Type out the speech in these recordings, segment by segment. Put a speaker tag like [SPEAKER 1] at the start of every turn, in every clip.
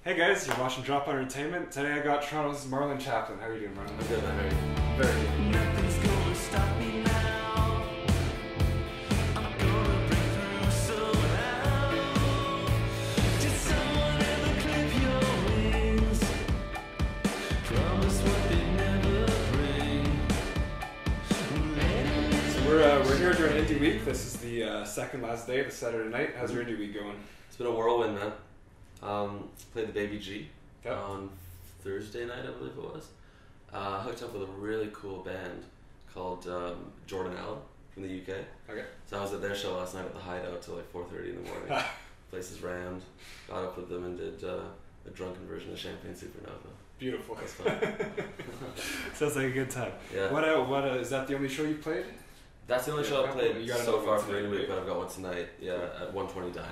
[SPEAKER 1] Hey guys, you're watching Dropout Entertainment. Today I got Toronto's Marlon Chaplin. How are you doing, Marlon?
[SPEAKER 2] I'm good, man. How are you?
[SPEAKER 1] Very good.
[SPEAKER 3] Nothing's gonna stop me now. I'm gonna break through somehow. Did someone ever clip your wings? Promise what they never bring.
[SPEAKER 1] So we're here during Indie Week. This is the second last day, the Saturday night. How's your Indie Week going?
[SPEAKER 2] It's been a whirlwind, man. Played the Baby G
[SPEAKER 1] Yep.
[SPEAKER 2] on Thursday night, I believe it was. Hooked up with a really cool band called Jordan Allen from the UK.
[SPEAKER 1] Okay.
[SPEAKER 2] So I was at their show last night at the Hideout till like 4:30 in the morning. Place is rammed. Got up with them and did a drunken version of Champagne Supernova.
[SPEAKER 1] Beautiful.
[SPEAKER 2] That's fun.
[SPEAKER 1] Sounds like a good time.
[SPEAKER 2] Yeah.
[SPEAKER 1] What is that the only show you played?
[SPEAKER 2] That's the only show I've played
[SPEAKER 1] You got
[SPEAKER 2] so
[SPEAKER 1] another
[SPEAKER 2] far
[SPEAKER 1] one
[SPEAKER 2] for Indie
[SPEAKER 1] tonight,
[SPEAKER 2] Week,
[SPEAKER 1] right?
[SPEAKER 2] but I've got one tonight. Yeah, at 120 Diner.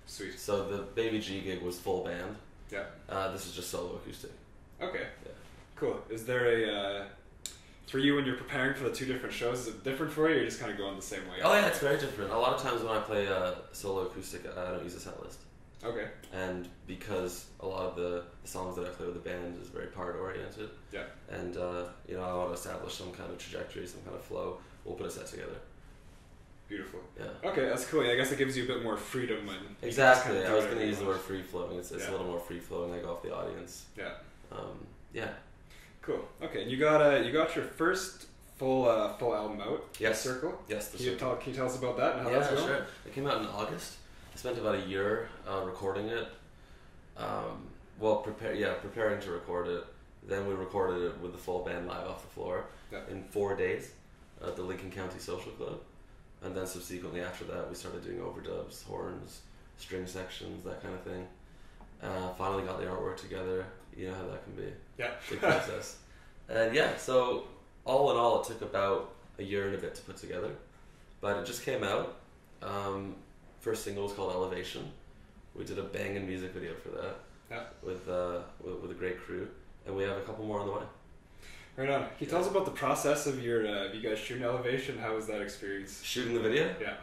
[SPEAKER 1] Sweet.
[SPEAKER 2] So the Baby G gig was full band.
[SPEAKER 1] Yeah.
[SPEAKER 2] This is just solo acoustic.
[SPEAKER 1] Okay.
[SPEAKER 2] Yeah.
[SPEAKER 1] Cool. Is there a for you when you're preparing for the two different shows? Is it different for you, or you just kind of going the same way?
[SPEAKER 2] Oh yeah, it's very different. A lot of times when I play solo acoustic, I don't use a set list.
[SPEAKER 1] Okay.
[SPEAKER 2] And because a lot of the songs that I play with the band is very part oriented.
[SPEAKER 1] Yeah.
[SPEAKER 2] And I want to establish some kind of trajectory, some kind of flow. We'll put a set together.
[SPEAKER 1] Beautiful.
[SPEAKER 2] Yeah.
[SPEAKER 1] Okay, that's cool. Yeah, I guess it gives you a bit more freedom when you
[SPEAKER 2] Exactly.
[SPEAKER 1] just kind of
[SPEAKER 2] I
[SPEAKER 1] do
[SPEAKER 2] was
[SPEAKER 1] whatever
[SPEAKER 2] going to
[SPEAKER 1] you
[SPEAKER 2] use the
[SPEAKER 1] want.
[SPEAKER 2] word free flowing. It's
[SPEAKER 1] Yeah.
[SPEAKER 2] a little more free flowing. I go off the audience.
[SPEAKER 1] Yeah.
[SPEAKER 2] Yeah.
[SPEAKER 1] Cool. Okay, and you got your first full album out.
[SPEAKER 2] Yes.
[SPEAKER 1] The Circle.
[SPEAKER 2] Yes. The
[SPEAKER 1] Can you
[SPEAKER 2] Circle.
[SPEAKER 1] tell us about that and how
[SPEAKER 2] Yeah,
[SPEAKER 1] that's going?
[SPEAKER 2] sure. It came out in August. I spent about a year recording it. Preparing to record it. Then we recorded it with the full band live off the floor in 4 days at the Lincoln County Social Club. And then subsequently after that, we started doing overdubs, horns, string sections, that kind of thing. Finally got the artwork together. You know how that can be.
[SPEAKER 1] Yeah.
[SPEAKER 2] Big process. And yeah, so all in all, it took about a year and a bit to put together. But it just came out. First single was called Elevation. We did a banging music video for that.
[SPEAKER 1] Yeah.
[SPEAKER 2] With a great crew. And we have a couple more on the way.
[SPEAKER 1] Right on. Can you tell us about the process of you guys shooting Elevation? How was that experience?
[SPEAKER 2] Shooting the video?
[SPEAKER 1] Yeah.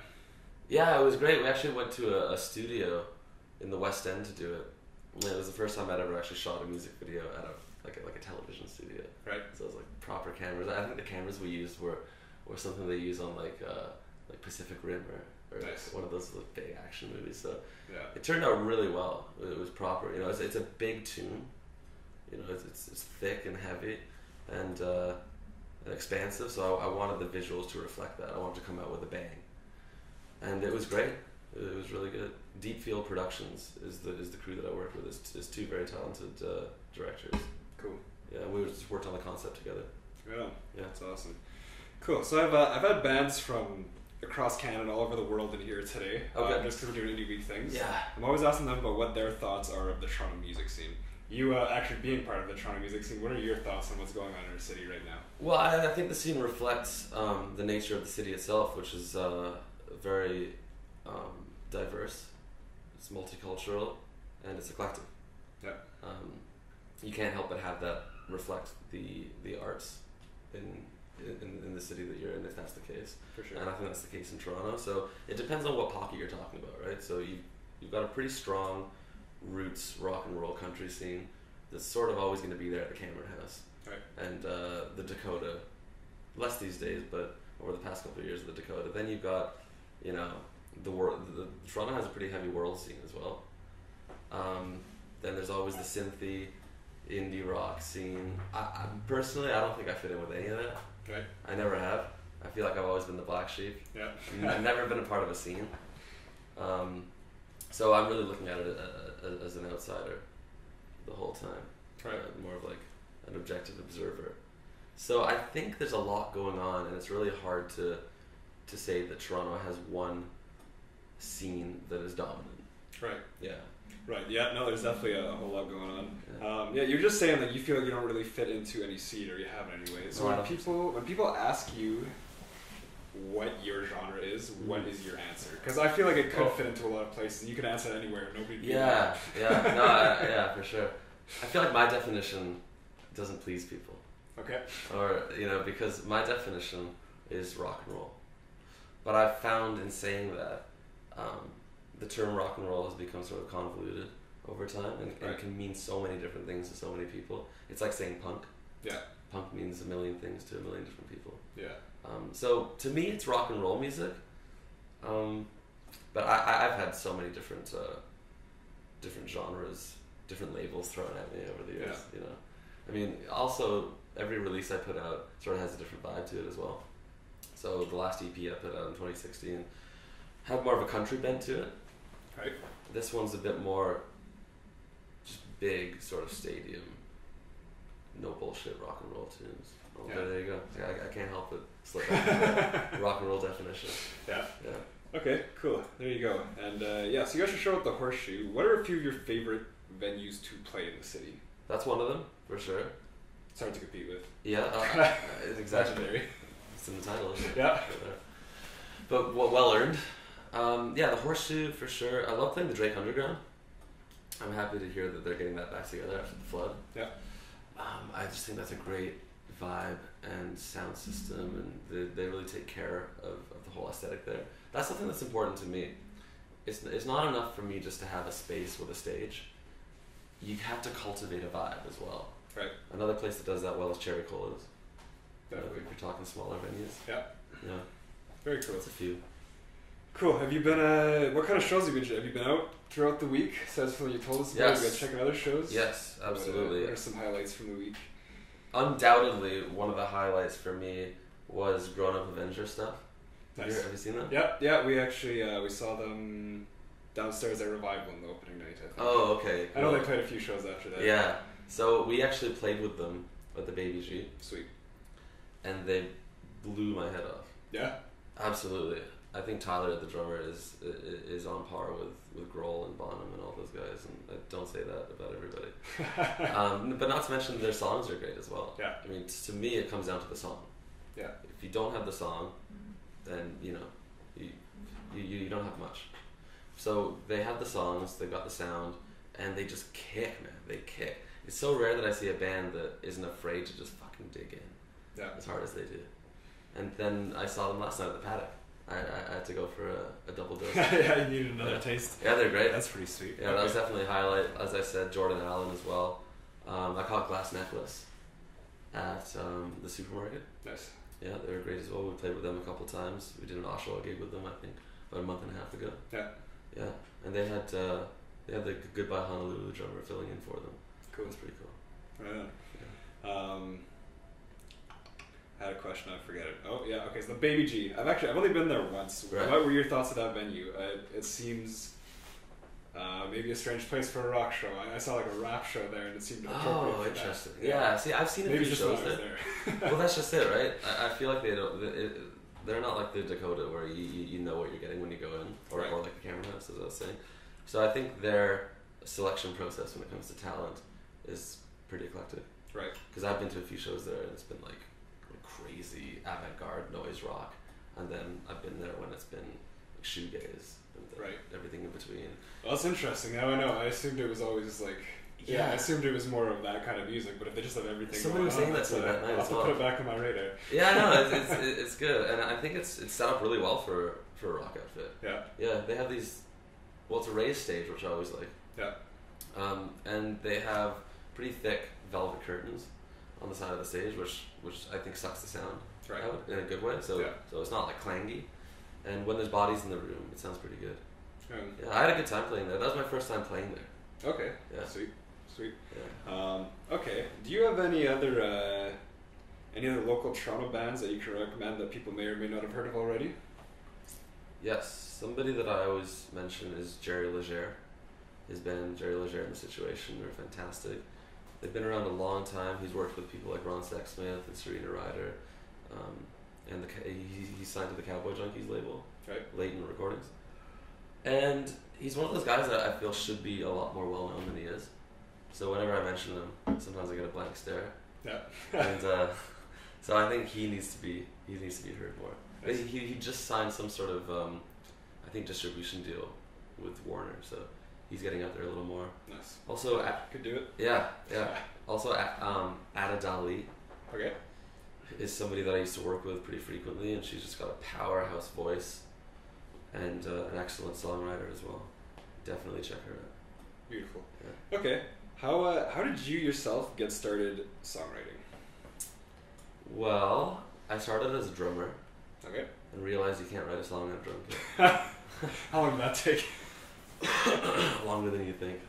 [SPEAKER 2] Yeah, it was great. We actually went to a studio in the West End to do it. And it was the first time I'd ever actually shot a music video out of like a television studio.
[SPEAKER 1] Right.
[SPEAKER 2] So it was like proper cameras. I think the cameras we used were something they use on like Pacific Rim or
[SPEAKER 1] Nice.
[SPEAKER 2] one of those like big action movies. So
[SPEAKER 1] Yeah.
[SPEAKER 2] it turned out really well. It was proper. It's a big tune. It's thick and heavy and expansive. So I wanted the visuals to reflect that. I wanted to come out with a bang, and it was great. It was really good. Deep Field Productions is the crew that I worked with. Is two very talented directors.
[SPEAKER 1] Cool.
[SPEAKER 2] Yeah, we just worked on the concept together.
[SPEAKER 1] Right on.
[SPEAKER 2] Yeah.
[SPEAKER 1] That's awesome. Cool. So I've had bands from across Canada, all over the world in here today.
[SPEAKER 2] Okay.
[SPEAKER 1] Just because we're doing Indie Week things.
[SPEAKER 2] Yeah.
[SPEAKER 1] I'm always asking them about what their thoughts are of the Toronto music scene. You actually being part of the Toronto music scene, what are your thoughts on what's going on in our city right now?
[SPEAKER 2] Well, I think the scene reflects the nature of the city itself, which is very diverse. It's multicultural and it's eclectic.
[SPEAKER 1] Yeah.
[SPEAKER 2] You can't help but have that reflect the arts in the city that you're in, if that's the case.
[SPEAKER 1] For sure.
[SPEAKER 2] And I think that's the case in Toronto. So it depends on what pocket you're talking about, right? So you've got a pretty strong roots rock and roll country scene that's sort of always going to be there at the Cameron House.
[SPEAKER 1] Right.
[SPEAKER 2] And the Dakota, less these days, but over the past couple of years, the Dakota. Then you've got, the world. Toronto has a pretty heavy world scene as well. Then there's always the synthy, indie rock scene. I personally, I don't think I fit in with any of that.
[SPEAKER 1] Right.
[SPEAKER 2] I never have. I feel like I've always been the black sheep.
[SPEAKER 1] Yeah.
[SPEAKER 2] I've never been a part of a scene. So I'm really looking at it as an outsider the whole time.
[SPEAKER 1] Right.
[SPEAKER 2] More of like an objective observer. So I think there's a lot going on, and it's really hard to say that Toronto has one scene that is dominant.
[SPEAKER 1] Right.
[SPEAKER 2] Yeah.
[SPEAKER 1] Right. Yeah. No, there's definitely a whole lot going on.
[SPEAKER 2] Yeah.
[SPEAKER 1] You're just saying that you feel like you don't really fit into any scene, or you haven't anyway. So
[SPEAKER 2] No, I
[SPEAKER 1] when people ask you what your genre is, what is your answer? Because I feel like it could fit into a lot of places. You could answer it anywhere. Nobody.
[SPEAKER 2] Yeah. Yeah, for sure. I feel like my definition doesn't please people.
[SPEAKER 1] Okay.
[SPEAKER 2] Or, because my definition is rock and roll. But I've found in saying that, the term rock and roll has become sort of convoluted over time, and
[SPEAKER 1] Right.
[SPEAKER 2] it can mean so many different things to so many people. It's like saying punk.
[SPEAKER 1] Yeah.
[SPEAKER 2] Punk means a million things to a million different people.
[SPEAKER 1] Yeah.
[SPEAKER 2] So to me, it's rock and roll music. But I've had so many different genres, different labels thrown at me over the years.
[SPEAKER 1] Yeah.
[SPEAKER 2] You know, I mean, also every release I put out sort of has a different vibe to it as well. So the last EP I put out in 2016 had more of a country bent to it.
[SPEAKER 1] Right.
[SPEAKER 2] This one's a bit more just big, sort of stadium, no bullshit rock and roll tunes. Oh,
[SPEAKER 1] Yeah.
[SPEAKER 2] there you go. I can't help but slip out rock and roll definition.
[SPEAKER 1] Yeah.
[SPEAKER 2] Yeah.
[SPEAKER 1] Okay, cool. There you go. And yeah, so you guys should show at the Horseshoe. What are a few of your favorite venues to play in the city?
[SPEAKER 2] That's one of them, for sure.
[SPEAKER 1] It's hard to compete with.
[SPEAKER 2] Yeah, it's exactly.
[SPEAKER 1] Legendary.
[SPEAKER 2] It's in the title, isn't it?
[SPEAKER 1] Yeah.
[SPEAKER 2] But well earned. Yeah, the Horseshoe, for sure. I love playing the Drake Underground. I'm happy to hear that they're getting that back together after the flood.
[SPEAKER 1] Yeah.
[SPEAKER 2] I just think that's a great vibe and sound system, and they really take care of the whole aesthetic there. That's something that's important to me. It's not enough for me just to have a space with a stage. You have to cultivate a vibe as well.
[SPEAKER 1] Right.
[SPEAKER 2] Another place that does that well is Cherry Colas.
[SPEAKER 1] Definitely.
[SPEAKER 2] If you're talking smaller venues.
[SPEAKER 1] Yeah.
[SPEAKER 2] Yeah.
[SPEAKER 1] Very cool.
[SPEAKER 2] It's a few.
[SPEAKER 1] Cool. Have you been? What kind of shows have you been to? Have you been out throughout the week? So that's what you told us about.
[SPEAKER 2] Yes.
[SPEAKER 1] Have you been checking other shows?
[SPEAKER 2] Yes, absolutely.
[SPEAKER 1] What are some highlights from the week?
[SPEAKER 2] Undoubtedly, one of the highlights for me was Grown Up Avenger stuff.
[SPEAKER 1] Nice.
[SPEAKER 2] Have you seen that?
[SPEAKER 1] Yeah. We actually we saw them downstairs at Revival on the opening night. I think.
[SPEAKER 2] Oh, okay.
[SPEAKER 1] I know
[SPEAKER 2] cool.
[SPEAKER 1] they played a few shows after that.
[SPEAKER 2] Yeah. So we actually played with them at the Baby G,
[SPEAKER 1] Sweet.
[SPEAKER 2] and they blew my head off.
[SPEAKER 1] Yeah.
[SPEAKER 2] Absolutely. I think Tyler, the drummer, is on par with Grohl and Bonham and all those guys, and I don't say that about everybody. But not to mention their songs are great as well.
[SPEAKER 1] Yeah.
[SPEAKER 2] I mean, to me, it comes down to the song.
[SPEAKER 1] Yeah.
[SPEAKER 2] If you don't have the song, then you don't have much. So they have the songs, they got the sound, and they just kick, man. They kick. It's so rare that I see a band that isn't afraid to just fucking dig in
[SPEAKER 1] Yeah.
[SPEAKER 2] as hard as they do. And then I saw them last night at the Paddock. I had to go for a double dose.
[SPEAKER 1] Yeah, you needed another
[SPEAKER 2] Yeah.
[SPEAKER 1] taste.
[SPEAKER 2] Yeah, they're great.
[SPEAKER 1] That's pretty sweet.
[SPEAKER 2] Yeah, that was definitely a highlight. As I said, Jordan Allen as well. I caught Glass Necklace at the supermarket.
[SPEAKER 1] Nice.
[SPEAKER 2] Yeah, they were great as well. We played with them a couple times. We did an Oshawa gig with them, I think, about a month and a half ago.
[SPEAKER 1] Yeah.
[SPEAKER 2] Yeah, and they had the Goodbye Honolulu drummer filling in for them.
[SPEAKER 1] Cool.
[SPEAKER 2] That's pretty cool.
[SPEAKER 1] Right on.
[SPEAKER 2] Yeah.
[SPEAKER 1] I had a question, I forget it. Oh yeah, okay. So the Baby G. I've only been there once.
[SPEAKER 2] Right.
[SPEAKER 1] What were your thoughts of that venue? It seems maybe a strange place for a rock show. I saw like a rap show there, and it seemed appropriate.
[SPEAKER 2] Oh,
[SPEAKER 1] for
[SPEAKER 2] interesting.
[SPEAKER 1] that.
[SPEAKER 2] Yeah. See, I've seen a
[SPEAKER 1] Maybe
[SPEAKER 2] few
[SPEAKER 1] just when
[SPEAKER 2] shows
[SPEAKER 1] I was
[SPEAKER 2] there.
[SPEAKER 1] there.
[SPEAKER 2] Well, that's just it, right? I feel like they're not like the Dakota where you know what you're getting when you go in, or
[SPEAKER 1] Right.
[SPEAKER 2] like the Cameron House, as I was saying. So I think their selection process when it comes to talent is pretty eclectic.
[SPEAKER 1] Right.
[SPEAKER 2] Because I've been to a few shows there, and it's been like crazy avant-garde noise rock, and then I've been there when it's been like shoegaze and
[SPEAKER 1] Right.
[SPEAKER 2] everything in between.
[SPEAKER 1] Well, that's interesting. Now I know. I assumed it was always like. Yeah, I assumed it was more of that kind of music, but if they just have everything
[SPEAKER 2] Somebody
[SPEAKER 1] going
[SPEAKER 2] was
[SPEAKER 1] on,
[SPEAKER 2] saying that to me that night
[SPEAKER 1] I'll have
[SPEAKER 2] as
[SPEAKER 1] to
[SPEAKER 2] well.
[SPEAKER 1] put it back on my radar.
[SPEAKER 2] Yeah, I know it's good, and I think it's set up really well for a rock outfit.
[SPEAKER 1] Yeah.
[SPEAKER 2] Yeah, they have these. Well, it's a raised stage, which I always like.
[SPEAKER 1] Yeah.
[SPEAKER 2] And they have pretty thick velvet curtains on the side of the stage, which I think sucks the sound
[SPEAKER 1] Right.
[SPEAKER 2] out in a good way. So
[SPEAKER 1] Yeah.
[SPEAKER 2] so it's not like clangy, and when there's bodies in the room, it sounds pretty good.
[SPEAKER 1] Um,
[SPEAKER 2] Yeah, I had a good time playing there. That was my first time playing there.
[SPEAKER 1] okay.
[SPEAKER 2] Yeah.
[SPEAKER 1] Sweet.
[SPEAKER 2] Yeah.
[SPEAKER 1] Okay. Do you have any other local Toronto bands that you can recommend that people may or may not have heard of already?
[SPEAKER 2] Yes, somebody that I always mention is Jerry Legere. His band, Jerry Legere and The Situation, are fantastic. They've been around a long time. He's worked with people like Ron Sexsmith and Serena Ryder, and he signed to the Cowboy Junkies label,
[SPEAKER 1] Right.
[SPEAKER 2] Leighton Recordings. And he's one of those guys that I feel should be a lot more well known than he is. So whenever I mention him, sometimes I get a blank stare.
[SPEAKER 1] Yeah.
[SPEAKER 2] And so I think he needs to be heard more.
[SPEAKER 1] Nice.
[SPEAKER 2] He just signed some sort of I think distribution deal with Warner, so he's getting out there a little more.
[SPEAKER 1] Nice.
[SPEAKER 2] Also,
[SPEAKER 1] Could do it.
[SPEAKER 2] yeah. Also, Ada Dali
[SPEAKER 1] Okay.
[SPEAKER 2] is somebody that I used to work with pretty frequently, and she's just got a powerhouse voice and an excellent songwriter as well. Definitely check her out.
[SPEAKER 1] Beautiful.
[SPEAKER 2] Yeah.
[SPEAKER 1] Okay. How did you yourself get started songwriting?
[SPEAKER 2] Well, I started as a drummer
[SPEAKER 1] Okay.
[SPEAKER 2] and realized you can't write a song on a drum kit.
[SPEAKER 1] How long did that take?
[SPEAKER 2] Longer than you think.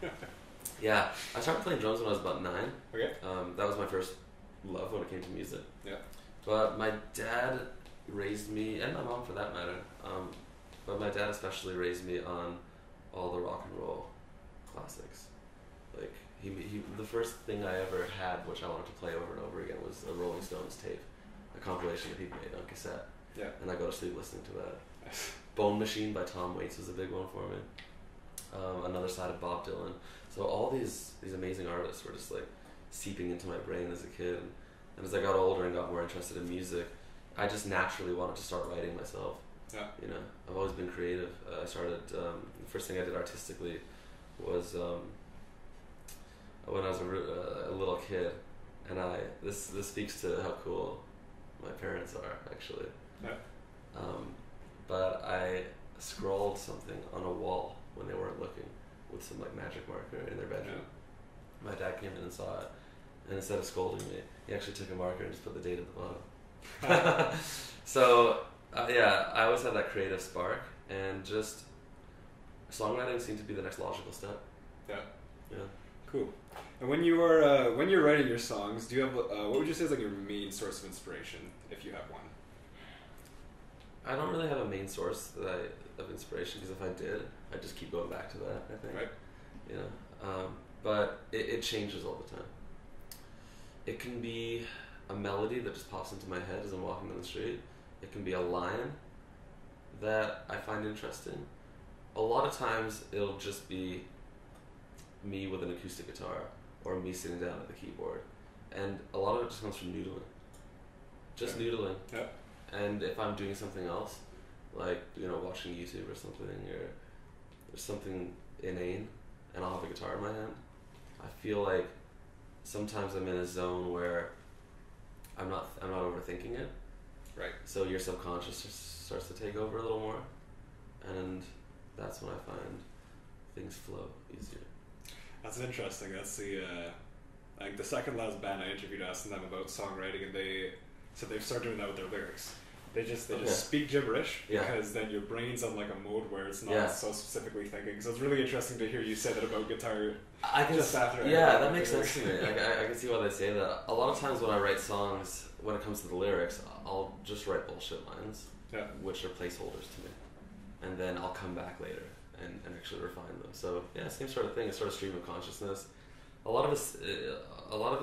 [SPEAKER 2] Yeah, I started playing drums when I was about 9.
[SPEAKER 1] Okay.
[SPEAKER 2] That was my first love when it came to music.
[SPEAKER 1] Yeah.
[SPEAKER 2] But my dad raised me, and my mom for that matter, but my dad especially raised me on all the rock and roll classics. Like, he the first thing I ever had, which I wanted to play over and over again, was a Rolling Stones tape, a compilation that he made on cassette.
[SPEAKER 1] Yeah.
[SPEAKER 2] And I go to sleep listening to that. Bone Machine by Tom Waits was a big one for me. Another Side of Bob Dylan. So all these amazing artists were just like seeping into my brain as a kid. And as I got older and got more interested in music, I just naturally wanted to start writing myself.
[SPEAKER 1] Yeah.
[SPEAKER 2] You know, I've always been creative. I started, the first thing I did artistically was when I was a little kid, and this speaks to how cool my parents are, actually.
[SPEAKER 1] Yeah.
[SPEAKER 2] But I scrawled something on a wall when they weren't looking with some like magic marker in their bedroom.
[SPEAKER 1] Yeah.
[SPEAKER 2] My dad came in and saw it, and instead of scolding me, he actually took a marker and just put the date at the bottom. So yeah, I always had that creative spark, and just songwriting seemed to be the next logical step.
[SPEAKER 1] Yeah.
[SPEAKER 2] Yeah.
[SPEAKER 1] Cool. And when you're writing your songs, do you have what would you say is like your main source of inspiration, if you have one?
[SPEAKER 2] I don't really have a main source of inspiration, because if I did, I'd just keep going back to that, I think.
[SPEAKER 1] Right.
[SPEAKER 2] You know, but it changes all the time. It can be a melody that just pops into my head as I'm walking down the street. It can be a line that I find interesting. A lot of times it'll just be me with an acoustic guitar or me sitting down at the keyboard. And a lot of it just comes from noodling. Just noodling.
[SPEAKER 1] Yeah.
[SPEAKER 2] And if I'm doing something else, like, you know, watching YouTube or something, or there's something inane, and I'll have a guitar in my hand, I feel like sometimes I'm in a zone where I'm not overthinking it.
[SPEAKER 1] Right.
[SPEAKER 2] So your subconscious just starts to take over a little more, and that's when I find things flow easier.
[SPEAKER 1] That's interesting. That's like the second last band I interviewed, asking them about songwriting, and they said they've started doing that with their lyrics. They just speak gibberish, because then your brain's on like a mode where it's not so specifically thinking. So it's really interesting to hear you say that about guitar.
[SPEAKER 2] I can
[SPEAKER 1] just after.
[SPEAKER 2] Yeah, that makes sense to me. I can see why they say that. A lot of times when I write songs, when it comes to the lyrics, I'll just write bullshit lines, which are placeholders to me, and then I'll come back later and actually refine them. So yeah, same sort of thing. It's sort of stream of consciousness. A lot of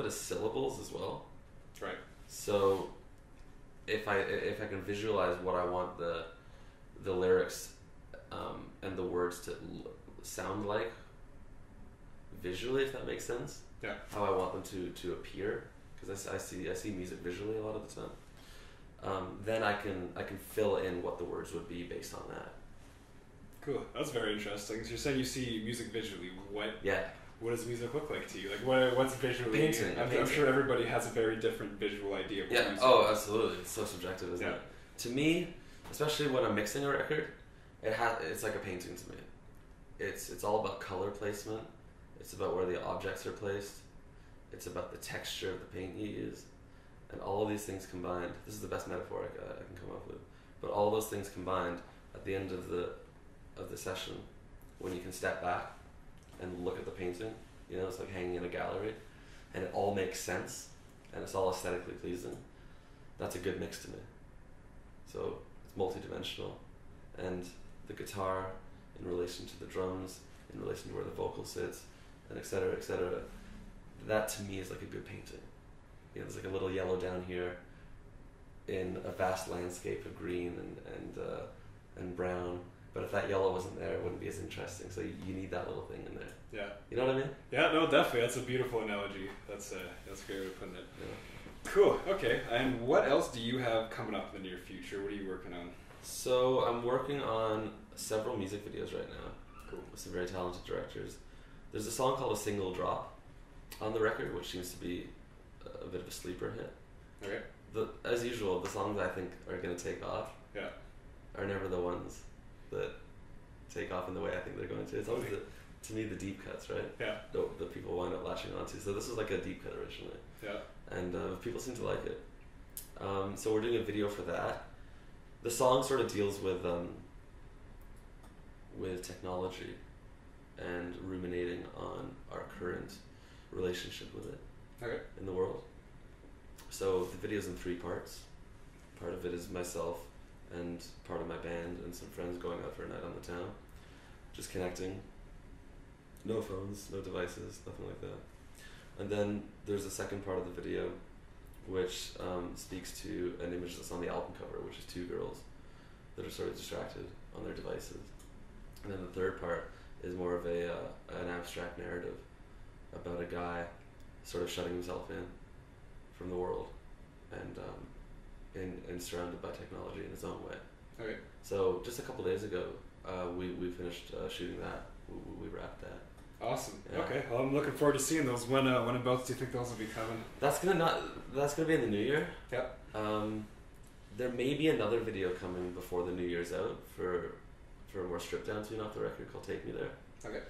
[SPEAKER 2] it is syllables as well.
[SPEAKER 1] Right.
[SPEAKER 2] So if I can visualize what I want the lyrics and the words to sound like visually, if that makes sense.
[SPEAKER 1] Yeah.
[SPEAKER 2] How I want them to appear, because I see music visually a lot of the time. Then I can fill in what the words would be based on that.
[SPEAKER 1] Cool. That's very interesting. So you're saying you see music visually.
[SPEAKER 2] Yeah.
[SPEAKER 1] What does music look like to you? Like what's visually?
[SPEAKER 2] Painting.
[SPEAKER 1] I'm sure everybody has a very different visual idea of what music
[SPEAKER 2] Oh,
[SPEAKER 1] is.
[SPEAKER 2] absolutely. It's so subjective, isn't it? To me, especially when I'm mixing a record, it's like a painting to me. It's all about color placement. It's about where the objects are placed. It's about the texture of the paint you use. And all of these things combined, this is the best metaphor I can come up with, but all those things combined at the end of the session, when you can step back and look at the painting, you know, it's like hanging in a gallery, and it all makes sense, and it's all aesthetically pleasing. That's a good mix to me. So it's multi-dimensional, and the guitar in relation to the drums, in relation to where the vocal sits, and et cetera, that to me is like a good painting. You know, there's like a little yellow down here in a vast landscape of green and brown. But if that yellow wasn't there, it wouldn't be as interesting. So you need that little thing in there.
[SPEAKER 1] Yeah.
[SPEAKER 2] You know what I mean?
[SPEAKER 1] Yeah, no, definitely. That's a beautiful analogy. That's a great way of putting it.
[SPEAKER 2] Yeah.
[SPEAKER 1] Cool. Okay. And what else do you have coming up in the near future? What are you working on?
[SPEAKER 2] So I'm working on several music videos right now.
[SPEAKER 1] Cool.
[SPEAKER 2] With some very talented directors. There's a song called A Single Drop on the record, which seems to be a bit of a sleeper hit.
[SPEAKER 1] Okay.
[SPEAKER 2] As usual, the songs I think are going to take off are never the ones that take off in the way I think they're going to. It's always to me the deep cuts, right?
[SPEAKER 1] Yeah.
[SPEAKER 2] The people wind up latching onto. So this was like a deep cut originally.
[SPEAKER 1] Yeah.
[SPEAKER 2] And people seem to like it. So we're doing a video for that. The song sort of deals with technology and ruminating on our current relationship with it in the world. So the video's in 3 parts. Part of it is myself and part of my band and some friends going out for a night on the town, just connecting. No phones, no devices, nothing like that. And then there's a second part of the video which speaks to an image that's on the album cover, which is 2 girls that are sort of distracted on their devices. And then the third part is more of an abstract narrative about a guy sort of shutting himself in from the world and surrounded by technology in his own way.
[SPEAKER 1] Okay.
[SPEAKER 2] So just a couple days ago, we finished shooting that. We wrapped that.
[SPEAKER 1] Awesome.
[SPEAKER 2] Yeah.
[SPEAKER 1] Okay. Well, I'm looking forward to seeing those. When about do you think those will be coming?
[SPEAKER 2] That's gonna be in the new year.
[SPEAKER 1] Yep.
[SPEAKER 2] There may be another video coming before the new year's out for a more stripped down tune off the record called "Take Me There."
[SPEAKER 1] Okay.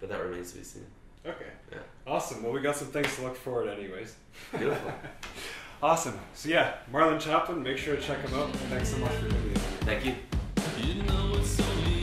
[SPEAKER 2] But that remains to be seen.
[SPEAKER 1] Okay.
[SPEAKER 2] Yeah.
[SPEAKER 1] Awesome. Well, we got some things to look forward, anyways.
[SPEAKER 2] Beautiful.
[SPEAKER 1] Awesome. So yeah, Marlon Chaplin. Make sure to check him out. Thanks so much for doing it.
[SPEAKER 2] Thank you.
[SPEAKER 3] You know it's only